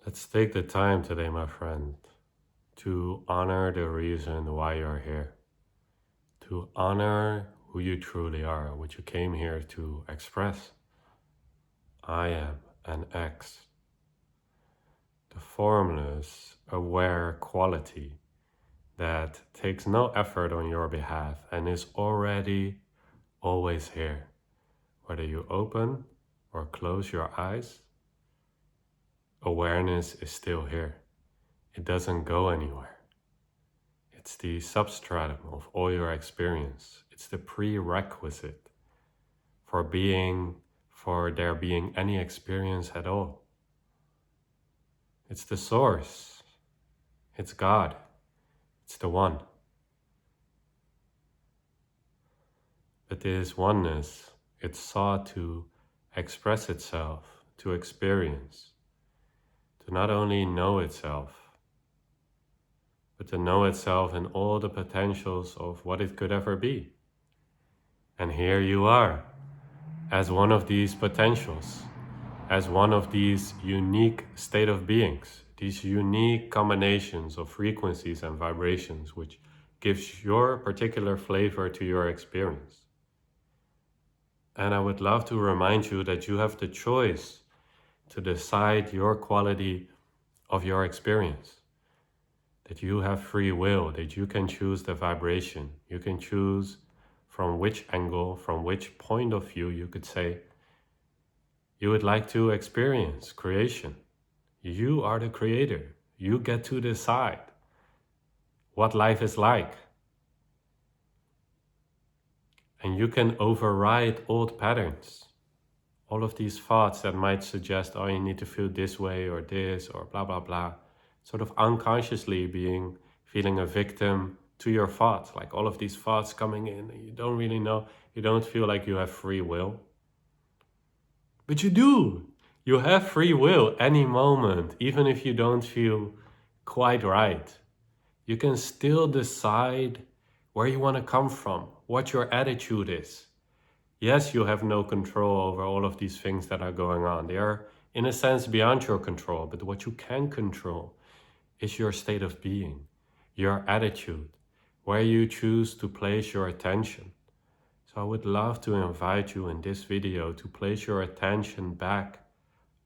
Let's take the time today, my friend, to honor the reason why you're here, to honor who you truly are, what you came here to express. I am an X, the formless, aware quality that takes no effort on your behalf and is already always here. Whether you open or close your eyes, awareness is still here. It doesn't go anywhere. It's the substratum of all your experience. It's the prerequisite for there being any experience at all. It's the source. It's God. It's the one. But this oneness, it sought to express itself, to experience, to not only know itself, but to know itself in all the potentials of what it could ever be. And here you are, as one of these potentials, as one of these unique state of beings, these unique combinations of frequencies and vibrations, which gives your particular flavor to your experience. And I would love to remind you that you have the choice to decide your quality of your experience. That you have free will, that you can choose the vibration. You can choose from which angle, from which point of view you could say you would like to experience creation. You are the creator. You get to decide what life is like. And you can override old patterns. All of these thoughts that might suggest, oh, you need to feel this way or this or blah, blah, blah. Sort of unconsciously feeling a victim to your thoughts. Like all of these thoughts coming in and you don't really know, you don't feel like you have free will. But you do. You have free will any moment, even if you don't feel quite right. You can still decide where you want to come from, what your attitude is. Yes, you have no control over all of these things that are going on. They are, in a sense, beyond your control. But what you can control is your state of being, your attitude, where you choose to place your attention. So I would love to invite you in this video to place your attention back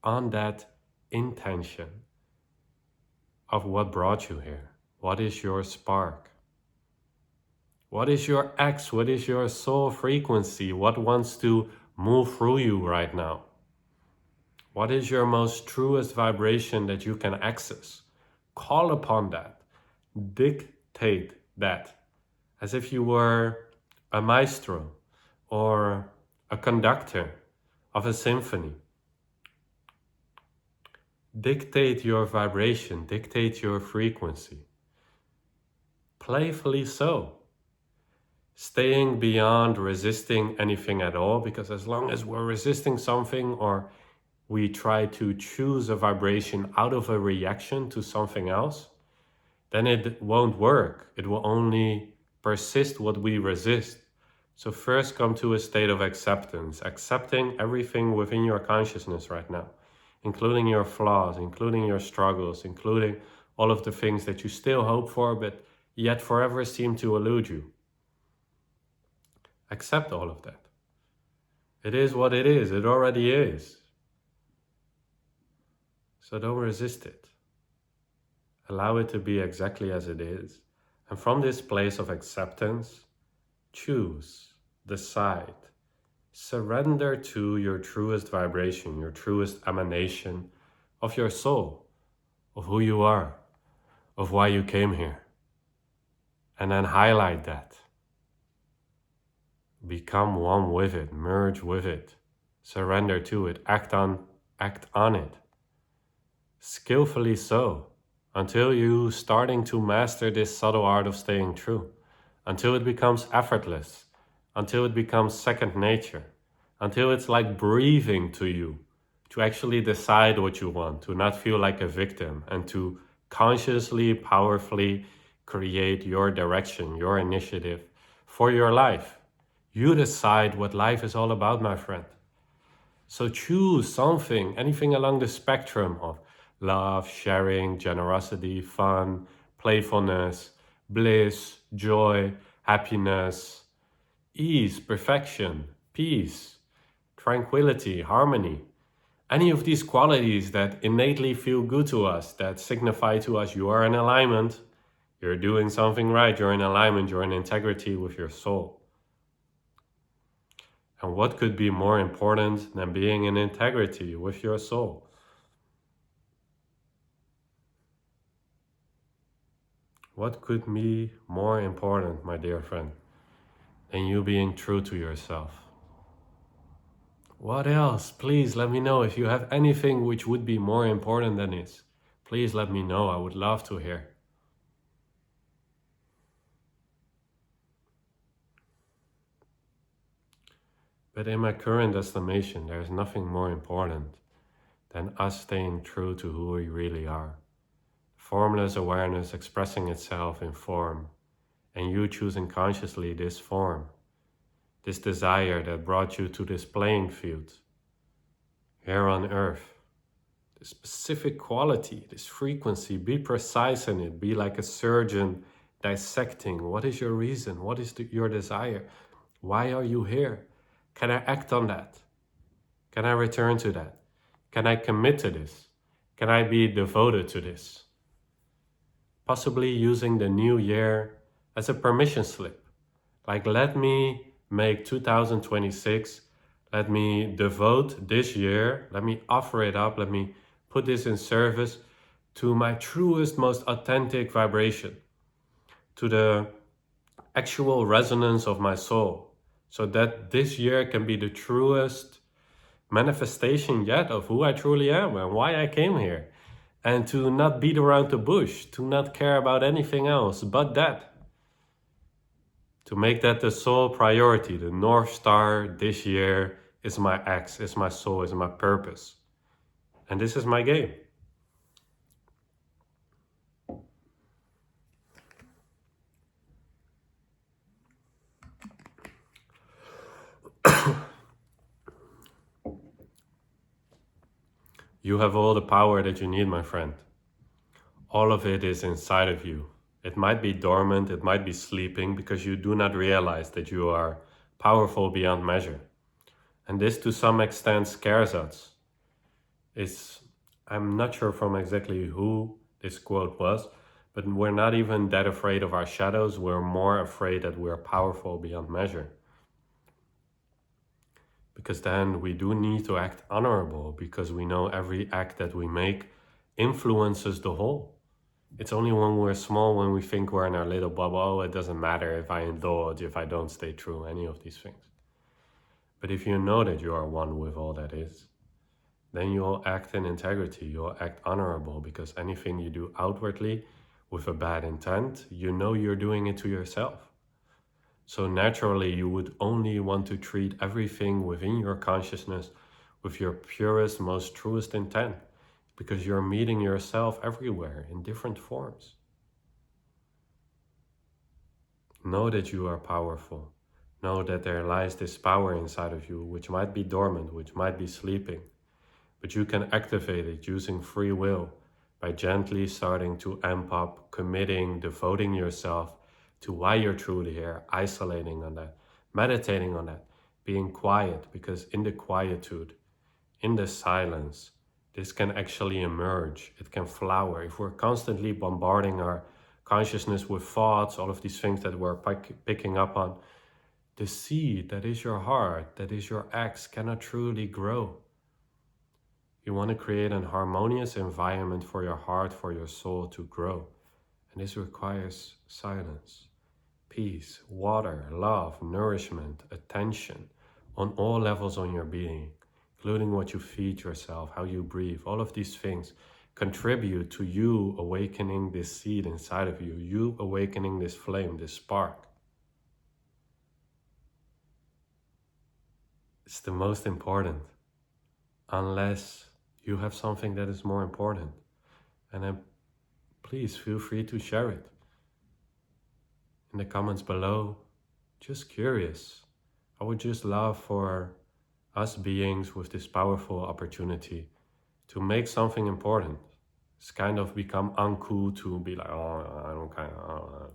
on that intention of what brought you here. What is your spark? What is your X? What is your soul frequency? What wants to move through you right now? What is your most truest vibration that you can access? Call upon that. Dictate that. As if you were a maestro or a conductor of a symphony. Dictate your vibration. Dictate your frequency. Playfully so. Staying beyond resisting anything at all, because as long as we're resisting something or we try to choose a vibration out of a reaction to something else, then it won't work. It will only persist what we resist. So first come to a state of acceptance, accepting everything within your consciousness right now, including your flaws, including your struggles, including all of the things that you still hope for, but yet forever seem to elude you. Accept all of that. It is what it is. It already is. So don't resist it. Allow it to be exactly as it is. And from this place of acceptance, choose, decide, surrender to your truest vibration, your truest emanation of your soul, of who you are, of why you came here. And then highlight that. Become one with it, merge with it, surrender to it, act on it. Skillfully so, until you starting to master this subtle art of staying true, until it becomes effortless, until it becomes second nature, until it's like breathing to you, to actually decide what you want, to not feel like a victim, and to consciously, powerfully create your direction, your initiative for your life. You decide what life is all about, my friend. So choose something, anything along the spectrum of love, sharing, generosity, fun, playfulness, bliss, joy, happiness, ease, perfection, peace, tranquility, harmony. Any of these qualities that innately feel good to us, that signify to us you are in alignment, you're doing something right, you're in alignment, you're in integrity with your soul. And what could be more important than being in integrity with your soul? What could be more important, my dear friend, than you being true to yourself? What else? Please let me know if you have anything which would be more important than this. Please let me know. I would love to hear. But in my current estimation, there is nothing more important than us staying true to who we really are. Formless awareness expressing itself in form, and you choosing consciously this form, this desire that brought you to this playing field, here on earth. This specific quality, this frequency, be precise in it, be like a surgeon dissecting. What is your reason? What is your desire? Why are you here? Can I act on that? Can I return to that? Can I commit to this? Can I be devoted to this? Possibly using the new year as a permission slip. Like, let me make 2026, let me devote this year, let me offer it up, let me put this in service to my truest, most authentic vibration, to the actual resonance of my soul, so that this year can be the truest manifestation yet of who I truly am and why I came here. And to not beat around the bush, to not care about anything else but that. To make that the sole priority, the North Star this year is my X, is my soul, is my purpose. And this is my game. You have all the power that you need, my friend. All of it is inside of you. It might be dormant, it might be sleeping because you do not realize that you are powerful beyond measure. And this to some extent scares us. I'm not sure from exactly who this quote was, but we're not even that afraid of our shadows. We're more afraid that we're powerful beyond measure. Because then we do need to act honorable, because we know every act that we make influences the whole. It's only when we're small, when we think we're in our little bubble, it doesn't matter if I indulge, if I don't stay true, any of these things. But if you know that you are one with all that is, then you'll act in integrity, you'll act honorable, because anything you do outwardly with a bad intent, you know you're doing it to yourself. So naturally, you would only want to treat everything within your consciousness with your purest, most truest intent, because you're meeting yourself everywhere in different forms. Know that you are powerful. Know that there lies this power inside of you, which might be dormant, which might be sleeping, but you can activate it using free will by gently starting to amp up, committing, devoting yourself to why you're truly here, isolating on that, meditating on that, being quiet, because in the quietude, in the silence, this can actually emerge. It can flower. If we're constantly bombarding our consciousness with thoughts, all of these things that we're picking up on, the seed that is your heart, that is your X, cannot truly grow. You want to create an harmonious environment for your heart, for your soul to grow. And this requires silence, peace, water, love, nourishment, attention on all levels on your being, including what you feed yourself, how you breathe. All of these things contribute to you awakening this seed inside of you, you awakening this flame, this spark. It's the most important, unless you have something that is more important. And then please feel free to share it in the comments below. Just curious. I would just love for us beings with this powerful opportunity to make something important, It's kind of become uncool to be like, oh, I don't kind of,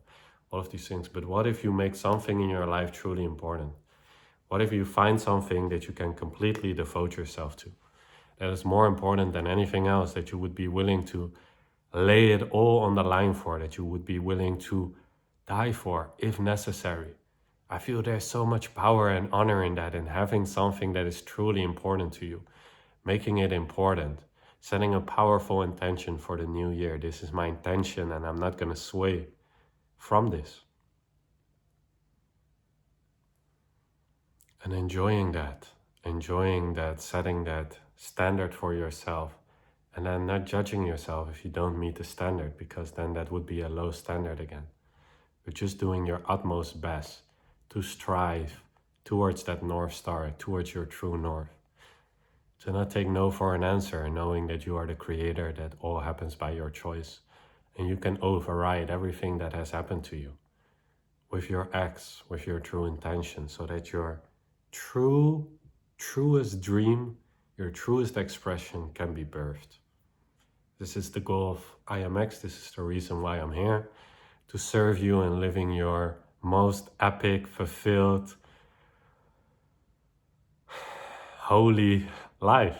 all of these things. But what if you make something in your life truly important? What if you find something that you can completely devote yourself to? That is more important than anything else, that you would be willing to lay it all on the line for, that you would be willing to die for if necessary. I feel there's so much power and honor in that, in having something that is truly important to you, making it important, setting a powerful intention for the new year. This is my intention and I'm not going to sway from this. And enjoying that, setting that standard for yourself, and then not judging yourself if you don't meet the standard, because then that would be a low standard again. But just doing your utmost best to strive towards that North Star, towards your true North. To not take no for an answer, knowing that you are the creator, that all happens by your choice, and you can override everything that has happened to you with your acts, with your true intention, so that your truest dream, your truest expression can be birthed. This is the goal of IMX. This is the reason why I'm here, to serve you in living your most epic, fulfilled, holy life.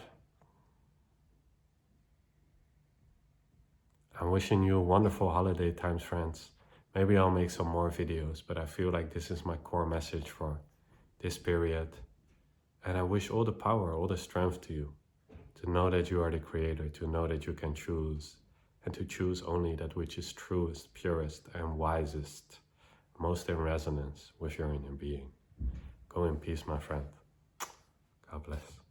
I'm wishing you wonderful holiday times, friends. Maybe I'll make some more videos, but I feel like this is my core message for this period. And I wish all the power, all the strength to you, to know that you are the creator, to know that you can choose, and to choose only that which is truest, purest, and wisest, most in resonance with your inner being. Go in peace, my friend. God bless.